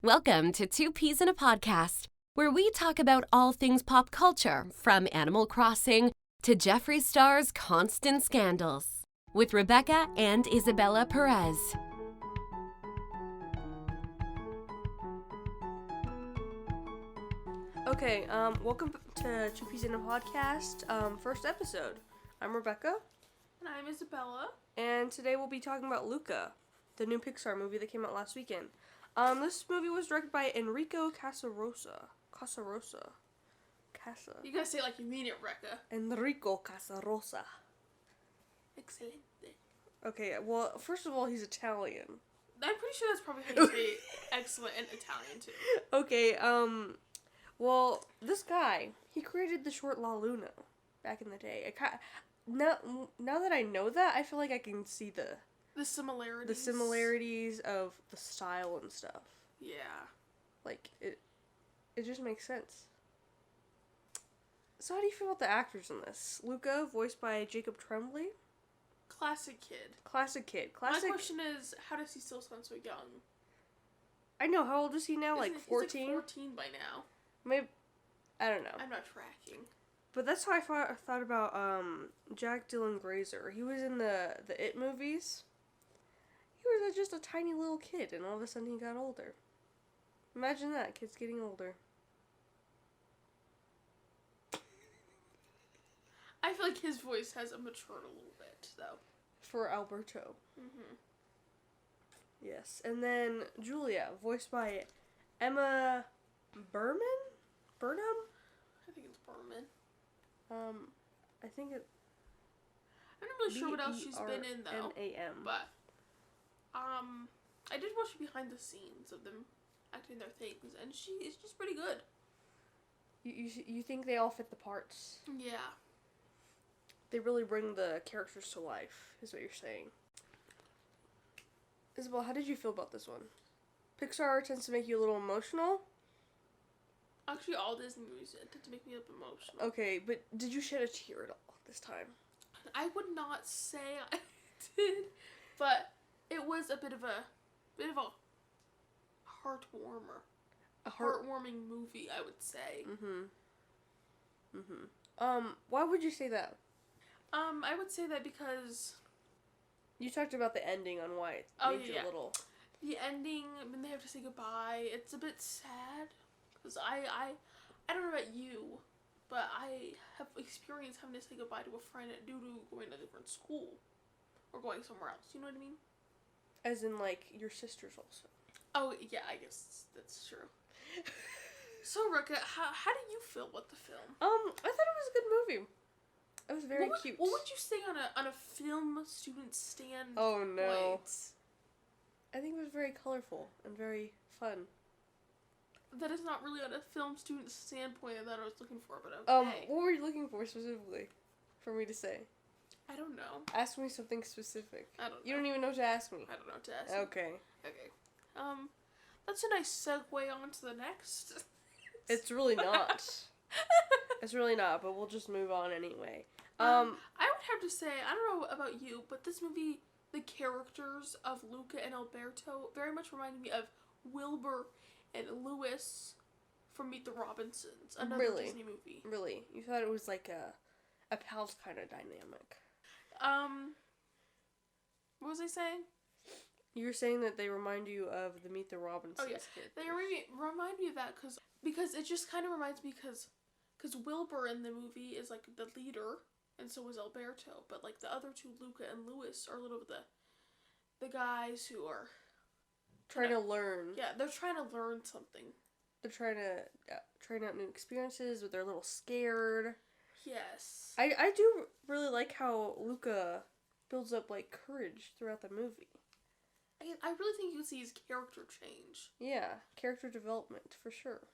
Welcome to Two Peas in a Podcast, where we talk about all things pop culture, from Animal Crossing to Jeffree Star's constant scandals, with Rebecca and Isabella Perez. Okay, welcome to Two Peas in a Podcast, first episode. I'm Rebecca. And I'm Isabella. And today we'll be talking about Luca, the new Pixar movie that came out last weekend. This movie was directed by Enrico Casarosa. You gotta say it like you mean it, Rebecca. Enrico Casarosa. Excelente. Okay, well, first of all, he's Italian. I'm pretty sure that's probably how you say excellent in Italian, too. Okay, well, this guy, he created the short La Luna back in the day. Now that I know that, I feel like I can see the similarities of the style and stuff. Yeah. Like, it just makes sense. So how do you feel about the actors in this? Luca, voiced by Jacob Tremblay. Classic kid. My question is, how does he still sound so young? I know, how old is he now? Like 14? He's like 14 by now. Maybe, I don't know. I'm not tracking. But that's how I thought about Jack Dylan Grazer. He was in the It movies. He was just a tiny little kid, and all of a sudden he got older. Imagine that, kids getting older. I feel like his voice has matured a little bit, though. For Alberto. Mm-hmm. Yes. And then Julia, voiced by Emma Burnham? I think it's Berman. I think it... I'm not really sure what else she's been in, though. N-A-M. But, I did watch behind the scenes of them acting their things, and she is just pretty good. You think they all fit the parts? Yeah. They really bring the characters to life, is what you're saying. Isabel, how did you feel about this one? Pixar tends to make you a little emotional. Actually, all Disney movies tend to make me a bit emotional. Okay, but did you shed a tear at all this time? I would not say I did, but it was a bit of a heartwarmer. A heartwarming movie, I would say. Why would you say that? I would say that because... You talked about the ending on why it made you a little... The ending, when they have to say goodbye, it's a bit sad. Because I don't know about you, but I have experienced having to say goodbye to a friend due to going to a different school. Or going somewhere else, you know what I mean? As in, like, your sisters also. Oh, yeah, I guess that's true. So, Ruka, how do you feel about the film? I thought it was a good movie. It was very cute. What would you say on a film student stand? Oh no. Point? I think it was very colorful and very fun. That is not really on a film student standpoint that I was looking for, but okay. What were you looking for specifically for me to say? I don't know. Ask me something specific. I don't know. You don't even know what to ask me. I don't know what to ask you. Okay. That's a nice segue on to the next. It's really not. It's really not, but we'll just move on anyway. I would have to say, I don't know about you, but this movie, the characters of Luca and Alberto very much reminded me of Wilbur and Louis from Meet the Robinsons, another Disney movie. Really? You thought it was like a pals kind of dynamic? What was I saying? You were saying that they remind you of the Meet the Robinsons. Oh, yeah. They remind me of that because it just kind of reminds me because Wilbur in the movie is like the leader, and so is Alberto. But like the other two, Luca and Louis, are a little bit the guys who are trying to learn. Yeah, they're trying to learn something. They're trying to try out new experiences, but they're a little scared. Yes. I do really like how Luca builds up like courage throughout the movie. I really think you can see his character change. Yeah, character development, for sure.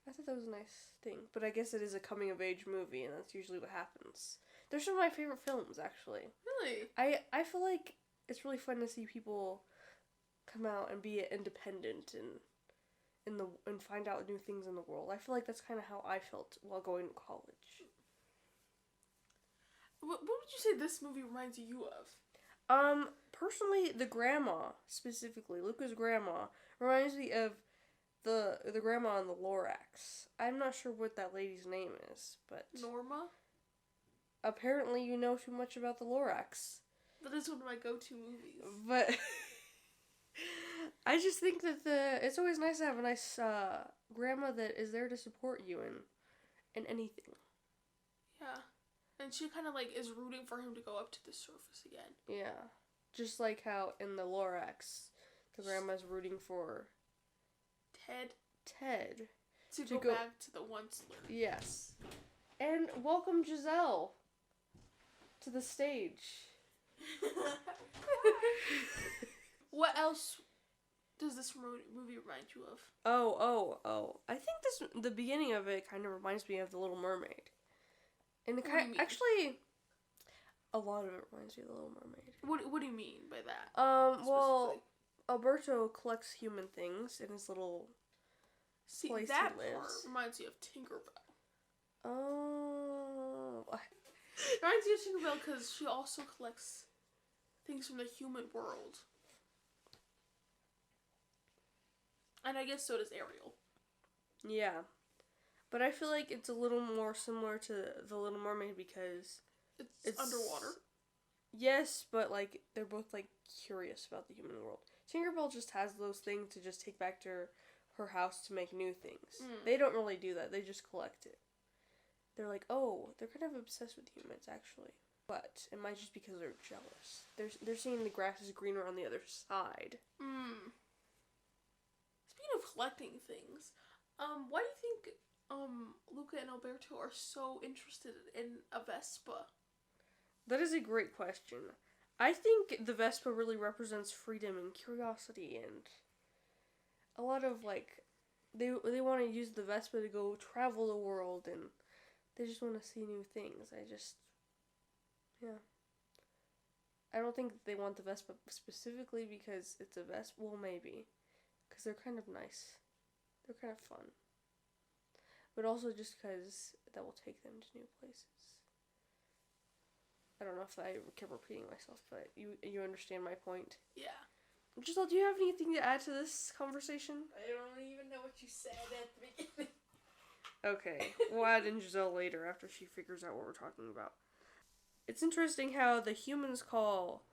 I thought that was a nice thing. But I guess it is a coming-of-age movie, and that's usually what happens. They're some of my favorite films, actually. Really? I feel like it's really fun to see people come out and be independent and find out new things in the world. I feel like that's kind of how I felt while going to college. What would you say this movie reminds you of? Personally, the grandma, specifically, Luca's grandma, reminds me of the grandma in the Lorax. I'm not sure what that lady's name is, but Norma? apparently you know too much about the Lorax. That is one of my go-to movies. But I just think that it's always nice to have a nice grandma that is there to support you in anything. Yeah. And she kind of, like, is rooting for him to go up to the surface again. Yeah. Just like how in the Lorax, the grandma's rooting for Ted. To To go go- back to the Once-ler. Yes. And welcome Giselle to the stage. What else does this movie remind you of? Oh. I think the beginning of it kind of reminds me of The Little Mermaid. And What do you mean? actually, a lot of it reminds me of The Little Mermaid. What do you mean by that? Well, specifically? Alberto collects human things in his little... See, place that he lives. part reminds me of Tinkerbell. Oh... It reminds me of Tinkerbell because she also collects things from the human world. And I guess so does Ariel. Yeah. But I feel like it's a little more similar to The Little Mermaid because... It's underwater. Yes, but, like, they're both, like, curious about the human world. Tinkerbell just has those things to just take back to her house to make new things. They don't really do that. They just collect it. They're like, oh, they're kind of obsessed with humans, actually. But it might just because they're jealous. They're seeing the grass is greener on the other side. Speaking of collecting things, why do you think Luca and Alberto are so interested in a Vespa? That is a great question. I think the Vespa really represents freedom and curiosity and a lot of, like, they want to use the Vespa to go travel the world and they just want to see new things. I don't think they want the Vespa specifically because it's a Vespa. Well, maybe. Because they're kind of nice. They're kind of fun. But also just because that will take them to new places. I don't know if I kept repeating myself, but you understand my point. Yeah. Giselle, do you have anything to add to this conversation? I don't even know what you said at the beginning. Okay, we'll add in Giselle later after she figures out what we're talking about. It's interesting how the humans call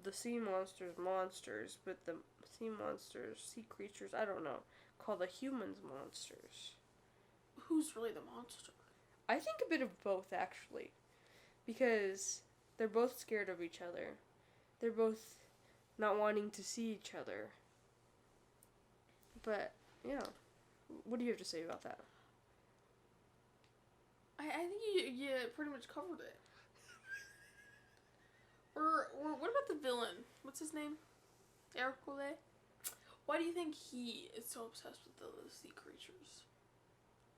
the sea monsters monsters, but the sea monsters, sea creatures, I don't know, call the humans monsters. Who's really the monster? I think a bit of both, actually. Because they're both scared of each other. They're both not wanting to see each other. But, yeah. What do you have to say about that? I think you pretty much covered it. Or what about the villain? What's his name? Hercule? Why do you think he is so obsessed with the sea creatures?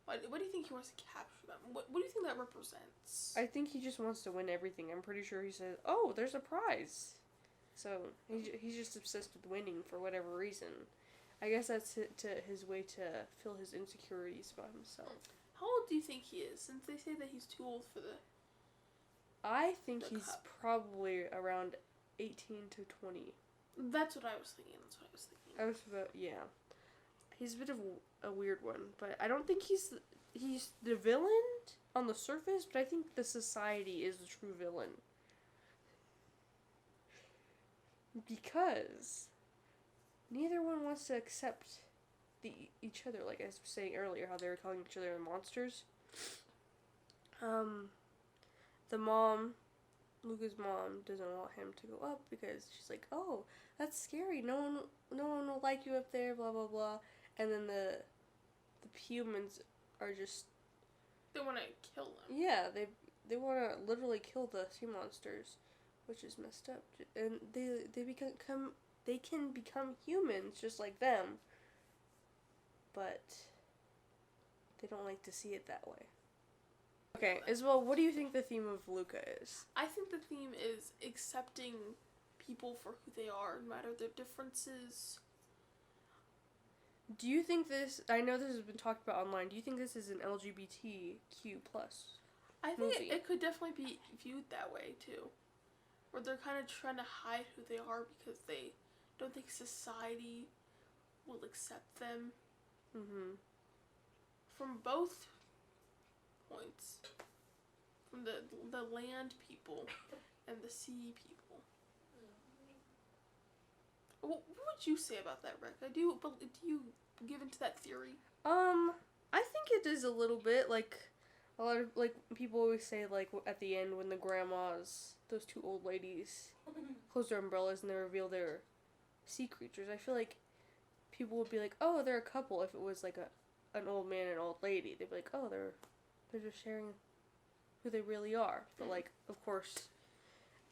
Why do you think he wants to capture them? What do you think that represents? I think he just wants to win everything. I'm pretty sure he says, oh, there's a prize. So, he's just obsessed with winning for whatever reason. I guess that's his way to fill his insecurities about himself. How old do you think he is? Since they say that he's too old for the... I think The he's cup. probably around 18 to 20. That's what I was thinking. I was about, yeah. He's a bit of a weird one, but I don't think he's the villain on the surface, but I think the society is the true villain. Because neither one wants to accept each other, like I was saying earlier, how they were calling each other monsters. The mom, Luca's mom, doesn't want him to go up because she's like, oh, that's scary. No one will like you up there, blah, blah, blah. And then the humans are just... They want to kill them. Yeah, they want to literally kill the sea monsters, which is messed up. And they can become humans just like them, but they don't like to see it that way. Okay, Isabel, what do you think the theme of Luca is? I think the theme is accepting people for who they are, no matter their differences. Do you think this... I know this has been talked about online. Do you think this is an LGBTQ+? I think Movie. it could definitely be viewed that way, too. Where they're kind of trying to hide who they are because they don't think society will accept them. Mm-hmm. From both points. From the land people and the sea people. What would you say about that, Rick? Do you give into that theory? I think it is a little bit, like, a lot of, like, people always say, like, at the end when the grandmas, those two old ladies, close their umbrellas and they reveal their sea creatures. I feel like people would be like, oh, they're a couple if it was, like, an old man and an old lady. They'd be like, oh, they're just sharing who they really are. But, like, of course,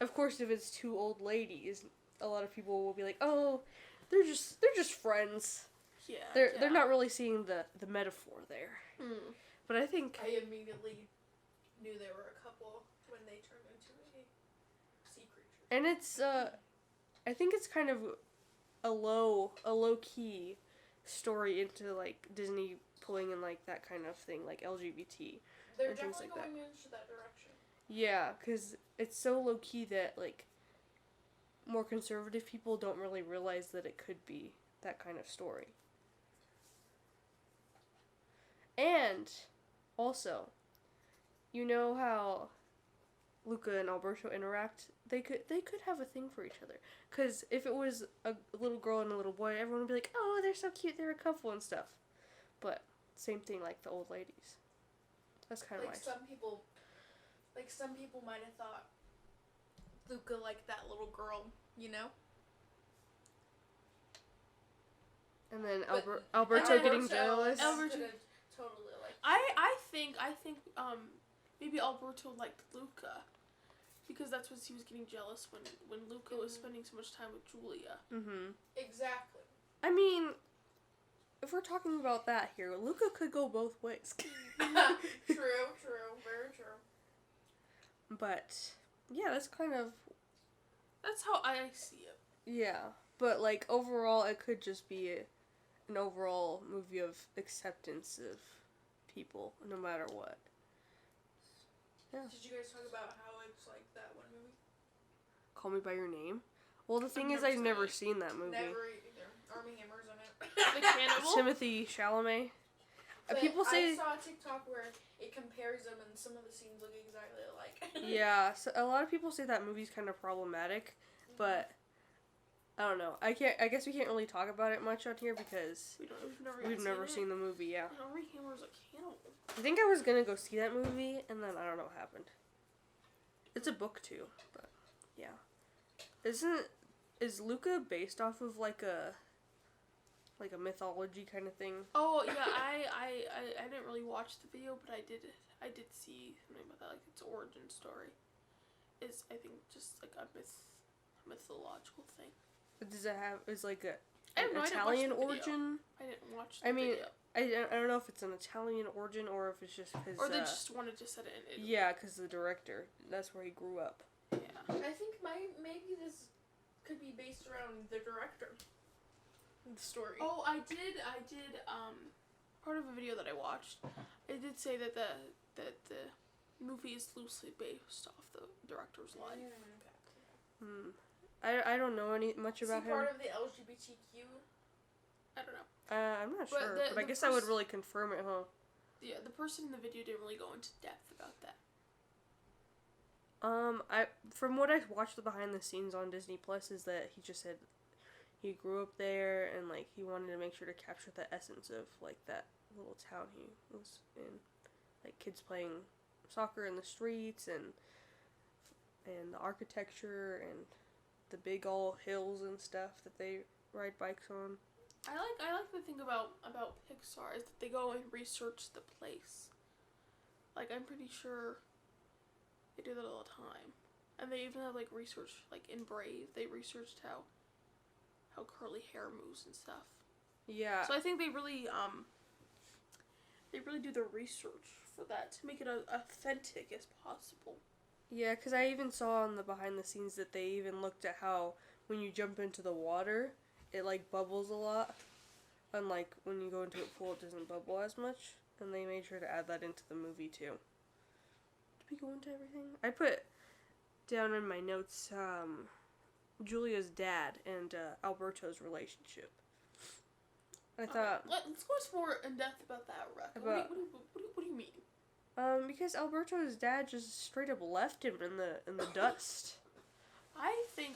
if it's two old ladies, a lot of people will be like, oh, they're just friends. Yeah. They're not really seeing the metaphor there. Mm. But I think I immediately knew they were a couple when they turned into a sea creature. and it's I think it's kind of a low key story into like Disney pulling in like that kind of thing, like LGBT. They're and things definitely like that. going into that direction. Yeah, cuz it's so low key that like more conservative people don't really realize that it could be that kind of story. And also, you know how Luca and Alberto interact? They could have a thing for each other. Cuz if it was a little girl and a little boy, everyone would be like, "Oh, they're so cute. They're a couple and stuff." But same thing like the old ladies. That's kind of Like some people might have thought Luca liked that little girl, you know? And then But- Alberto getting Alberto jealous. Alberto- could've totally like. I think maybe Alberto liked Luca because that's what he was getting jealous when Luca was spending so much time with Julia. Mhm. Exactly. I mean, if we're talking about that here, Luca could go both ways. True, very true. But yeah, that's kind of That's how I see it. yeah. But like overall, it could just be an overall movie of acceptance of people, no matter what. Yeah. Did you guys talk about how it's like that one movie? Call Me by Your Name. Well, the thing is, never I've seen never it. seen that movie. Never either. Army Hammer's in it. The cannibal. Timothy Chalamet. But People say I saw a TikTok where it compares them and some of the scenes look exactly alike. yeah. So a lot of people say that movie's kind of problematic, but I don't know. I guess we can't really talk about it much on here because we've never seen the movie. Yeah. And Armie Hammer's a cannibal. I think I was gonna go see that movie, and then I don't know what happened. It's a book too, but yeah. Is Luca based off of like a mythology kind of thing? Oh yeah, I didn't really watch the video, but I did see something about that, like its origin story. Is I think just like a mythological thing. Does it have like I an don't know, I didn't watch Italian the video. origin? I didn't watch the I mean, video. I don't know if it's an Italian origin or if it's just because. Or they just wanted to set it in Italy. Yeah, because the director. That's where he grew up. Yeah. I think maybe this could be based around the director. The story. Oh, I did. Part of a video that I watched, it did say that the movie is loosely based off the director's life. I don't know much Is about he him. part of the LGBTQ? I don't know. I'm not But sure, the- but I the guess I would really confirm it, huh? Yeah, the person in the video didn't really go into depth about that. From what I watched the behind the scenes on Disney Plus is that he just said he grew up there and like he wanted to make sure to capture the essence of like that little town he was in, like kids playing soccer in the streets and the architecture and the big old hills and stuff that they ride bikes on. I like the thing about Pixar is that they go and research the place. Like I'm pretty sure they do that all the time. And they even have like research like in Brave, they researched how curly hair moves and stuff. Yeah. So I think they really do the research for that to make it as authentic as possible. Yeah, because I even saw on the behind the scenes that they even looked at how when you jump into the water, it like bubbles a lot. Unlike when you go into a pool, it doesn't bubble as much. And they made sure to add that into the movie too. Did we go into everything? I put down in my notes Julia's dad and Alberto's relationship. I thought Let's go more in depth about that, Rebecca. What do you mean? because Alberto's dad just straight up left him in the dust. I think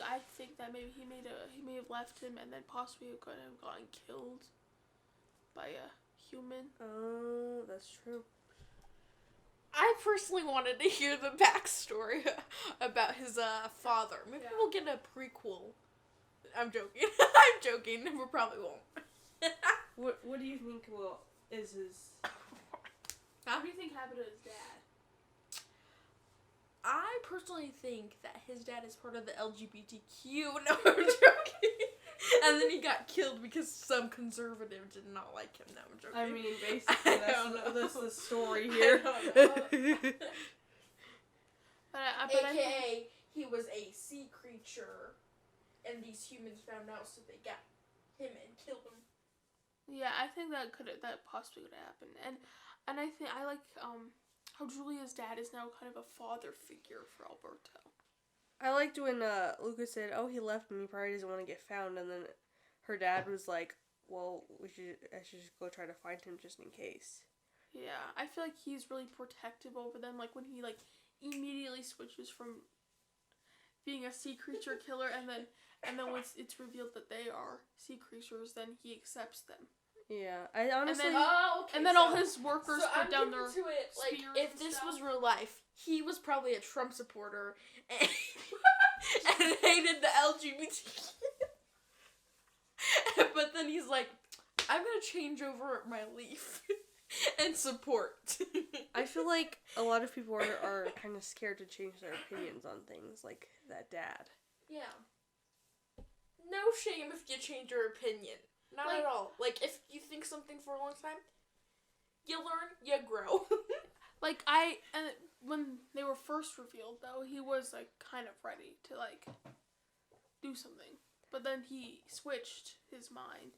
that maybe he may have left him and then possibly could have gotten killed by a human. Oh, that's true. I personally wanted to hear the backstory about his father. Maybe we'll get a prequel. I'm joking. I'm joking. We probably won't. What do you think is his? What do you think happened to his dad? I personally think that his dad is part of the LGBTQ. No, I'm joking. And then he got killed because some conservative did not like him. No, I'm joking. I mean, basically, that's the story here. But AKA, he was a sea creature, and these humans found out, so they got him and killed him. Yeah, I think that possibly could happen, and I think I like how Julia's dad is now kind of a father figure for Alberto. I liked when Lucas said, "Oh, he left me. He probably doesn't want to get found," and then her dad was like, "Well, I should just go try to find him just in case." Yeah, I feel like he's really protective over them. Like when he immediately switches from being a sea creature killer, and then once it's revealed that they are sea creatures, then he accepts them. Yeah, I honestly. And then all his workers put down their to it, like, spears if and this stuff. was real life, he was probably a Trump supporter and, and hated the LGBTQ. But then he's like, I'm gonna change over my leaf and support. I feel like a lot of people are kind of scared to change their opinions on things, like that dad. Yeah. No shame if you change your opinion. Not Like- at all. Like, if you think something for a long time, you learn, you grow. And when they were first revealed, though, he was kind of ready to do something, but then he switched his mind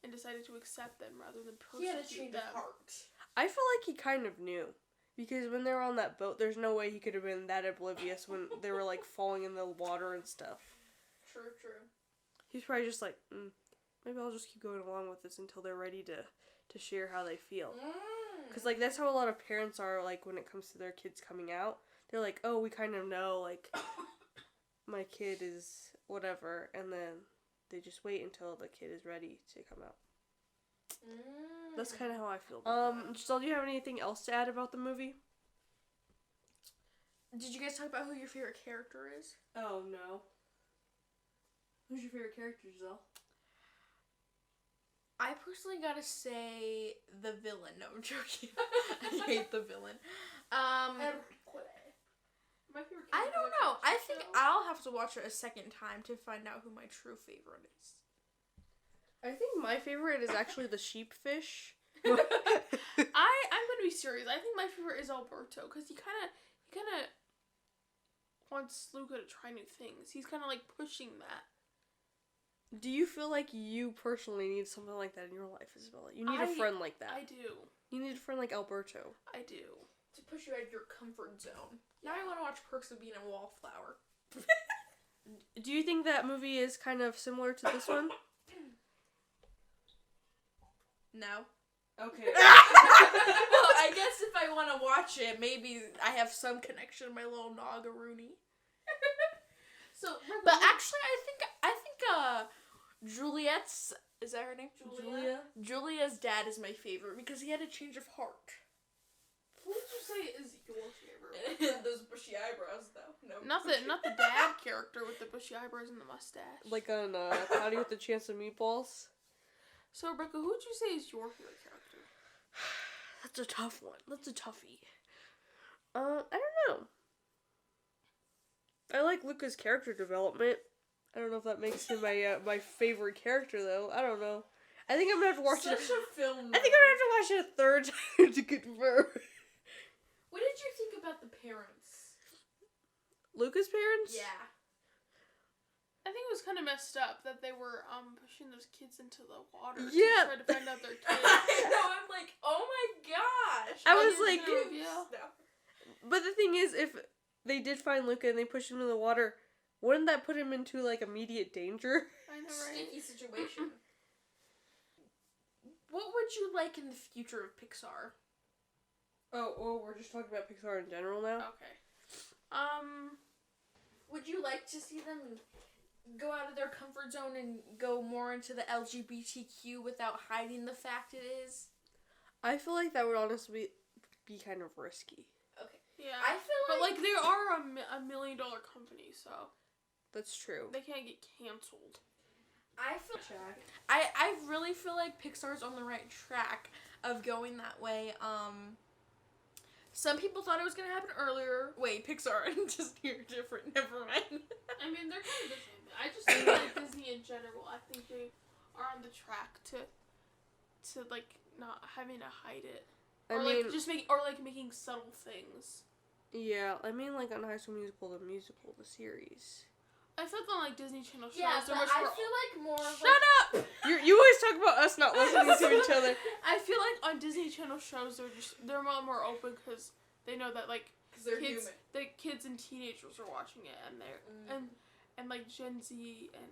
and decided to accept them rather than He had a persecute change of them. heart. I feel like he kind of knew. Because when they were on that boat, there's no way he could have been that oblivious when they were falling in the water and stuff. True. He's probably just like, maybe I'll just keep going along with this until they're ready to share how they feel. Because, that's how a lot of parents are, when it comes to their kids coming out. They're like, oh, we kind of know, my kid is whatever, and then they just wait until the kid is ready to come out. That's kind of how I feel about that. Giselle, do you have anything else to add about the movie? Did you guys talk about who your favorite character is? Oh, no. Who's your favorite character, Giselle? I personally gotta say the villain. No, I'm joking. I hate the villain. My favorite I don't know. I think I'll have to watch it a second time to find out who my true favorite is. I think my favorite is actually the sheepfish. I'm gonna be serious. I think my favorite is Alberto because he kind of wants Luca to try new things. He's kind of pushing that. Do you feel like you personally need something like that in your life, Isabella? You need a friend like that. I do. You need a friend like Alberto. I do. To push you out of your comfort zone. Now I want to watch Perks of Being a Wallflower. Do you think that movie is kind of similar to this one? No. Okay. Well, I guess if I want to watch it, maybe I have some connection to my little Nagaroony. But actually, I think Juliet's, is that her name? Julia? Julia's dad is my favorite because he had a change of heart. Who would you say is your favorite? Those bushy eyebrows, though. No. Not the dad character with the bushy eyebrows and the mustache. Like on Cloudy with a Chance of Meatballs? So, Rebecca, who would you say is your favorite character? That's a tough one. That's a toughie. I don't know. I like Luca's character development. I don't know if that makes him my favorite character, though. I don't know. I think I'm gonna have to watch it. Such a film. I think I'm gonna have to watch it a third time to confirm. What did you think about the parents? Luca's parents? Yeah. I think it was kind of messed up that they were pushing those kids into the water Yeah. to try to find out their kids. I know. I'm like, oh my gosh. I was like, Yeah. but the thing is, if they did find Luca and they pushed him in the water, wouldn't that put him into immediate danger? I know, right? Sticky situation. What would you like in the future of Pixar? Oh, we're just talking about Pixar in general now? Okay. Would you like to see them go out of their comfort zone and go more into the LGBTQ without hiding the fact it is? I feel like that would honestly be kind of risky. Okay. Yeah. I feel but like they are a $1 million company, so That's true. they can't get canceled. I really feel like Pixar's on the right track of going that way. Some people thought it was gonna happen earlier. Wait, Pixar and Disney are different. Never mind. I mean, they're kind of the same. I just think like Disney in general. I think they are on the track to like not having to hide it, or making subtle things. Yeah, I mean, like on High School Musical, the series. I feel like on like Disney Channel shows, Yeah, they're but much I more. feel like more. Shut up! You always talk about us not listening to each other. I feel like on Disney Channel shows, they're a lot more open because they know that like They're kids, human. the kids and teenagers are watching it, and they're and like Gen Z and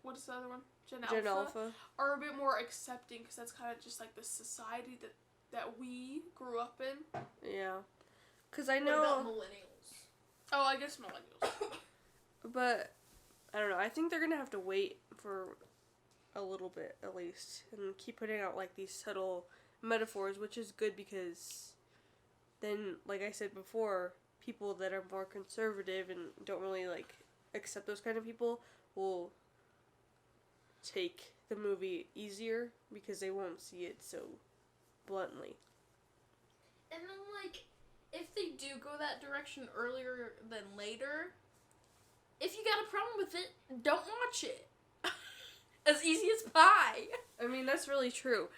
what is the other one? Gen Alpha are a bit more accepting because that's kind of just like the society that we grew up in. Yeah. Because I What know... about millennials? Oh, I guess millennials. But, I don't know, I think they're gonna have to wait for a little bit, at least, and keep putting out, like, these subtle metaphors, which is good because then, like I said before, people that are more conservative and don't really, like, accept those kind of people will take the movie easier because they won't see it so bluntly. And then, like, if they do go that direction earlier than later, if you got a problem with it, don't watch it. As easy as pie. I mean, that's really true.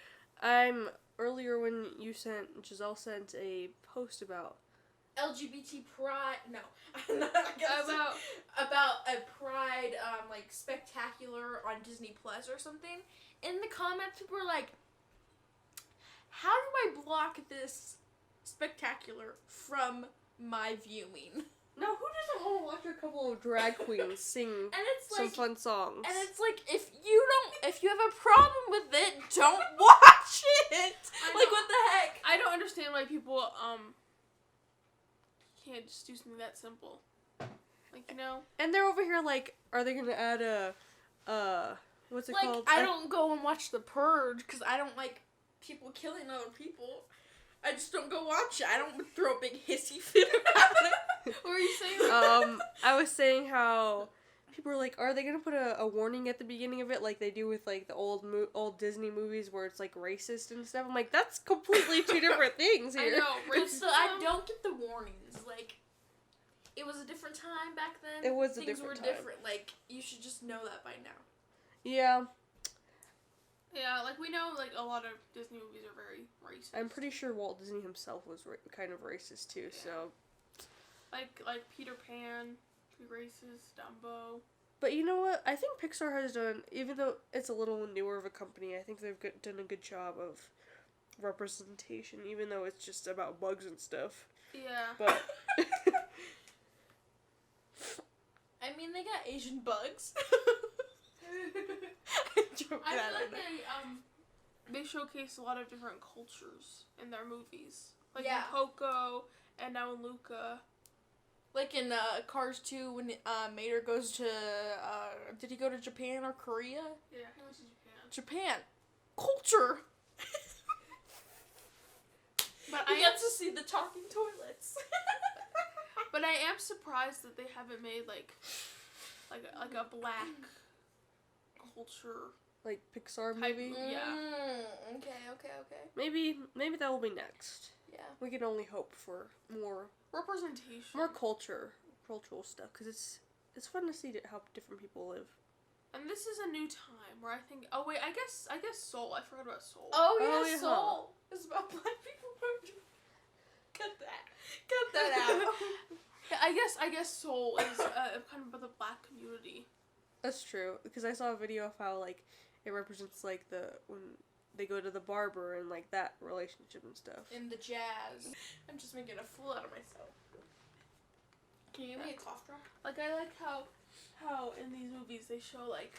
Earlier when Giselle sent a post about LGBT pride. No, I'm not gonna about a pride like spectacular on Disney Plus or something. In the comments, people were like, "How do I block this spectacular from my viewing?" No, who doesn't want to watch a couple of drag queens sing And it's some like, fun songs? and it's like, if you have a problem with it, don't watch it. Like, what the heck? I don't understand why people can't just do something that simple. Like, you know? And they're over here like, are they gonna add what's it Like, called? I don't go and watch The Purge because I don't like people killing other people. I just don't go watch it. I don't throw a big hissy fit about it. What were you saying? I was saying how people are like, are they gonna put a warning at the beginning of it like they do with like the old Disney movies where it's like racist and stuff? I'm like, that's completely two different things I here. know. But still, I don't get the warnings. Like, it was a different time back then. It was a Things different were time. different. Like, you should just know that by now. Yeah, Yeah, like we know, like a lot of Disney movies are very racist. I'm pretty sure Walt Disney himself was kind of racist too. Yeah. So, like Peter Pan, pretty racist. Dumbo. but you know what? I think Pixar has done, even though it's a little newer of a company, I think they've done a good job of representation, even though it's just about bugs and stuff. Yeah. But I mean, they got Asian bugs. I feel like they showcase a lot of different cultures in their movies. Like Yeah. in Coco and now in Luca. Like in Cars 2 when Mater goes to, did he go to Japan or Korea? Yeah, he went to Japan. Japan. Culture. But He gets to see the talking toilets. But I am surprised that they haven't made like a black culture. like Pixar Type- movie, Yeah. Okay. maybe that will be next. Yeah. We can only hope for more Representation. cultural stuff, because it's fun to see how different people live. And this is a new time where I think. Oh wait, I guess Soul. I forgot about Soul. Oh, Oh, yeah, yeah. Soul. It's about black people. Cut that out. Yeah, I guess Soul is kind of about the black community. That's true, because I saw a video of how like it represents like when they go to the barber and like that relationship and stuff. In the jazz. I'm just making a fool out of myself. Can you give me a cough drop? Like I like how in these movies they show like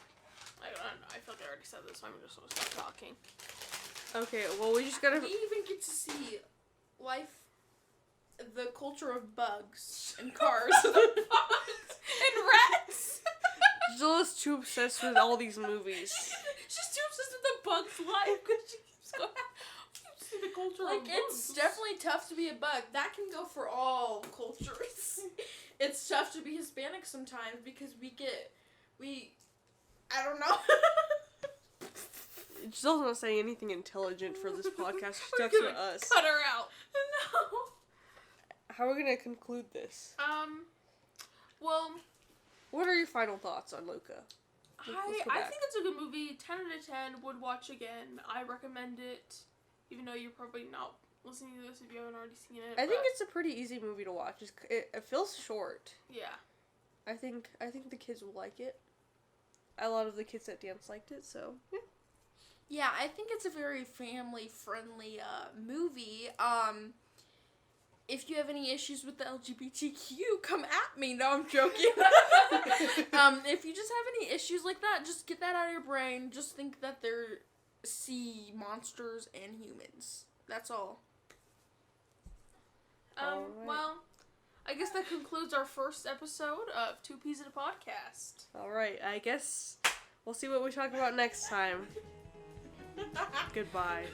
I don't know. I feel like I already said this, so I'm just gonna stop talking. Okay, well, we just gotta... We even get to see life, the culture of bugs and cars. And rats! Zilla's too obsessed with all these movies. She's too obsessed with the bug's life because she keeps going. See the culture Like, of it's bugs. definitely tough to be a bug. That can go for all cultures. It's tough to be Hispanic sometimes because I don't know. Zilla's not saying anything intelligent for this podcast. She We're talks to gonna us. Cut her out. No. How are we gonna conclude this? Well, What are your final thoughts on Luca? Let's go I back. think it's a good movie. 10 out of 10. Would watch again. I recommend it. Even though you're probably not listening to this if you haven't already seen it. I think but it's a pretty easy movie to watch. It feels short. yeah. I think the kids will like it. A lot of the kids at dance liked it, so yeah. Yeah, I think it's a very family-friendly movie. If you have any issues with the LGBTQ, come at me. No, I'm joking. If you just have any issues like that, just get that out of your brain. Just think that they're sea monsters and humans. That's all. Alright. Well, I guess that concludes our first episode of Two Peas in a Podcast. Alright, I guess we'll see what we talk about next time. Goodbye.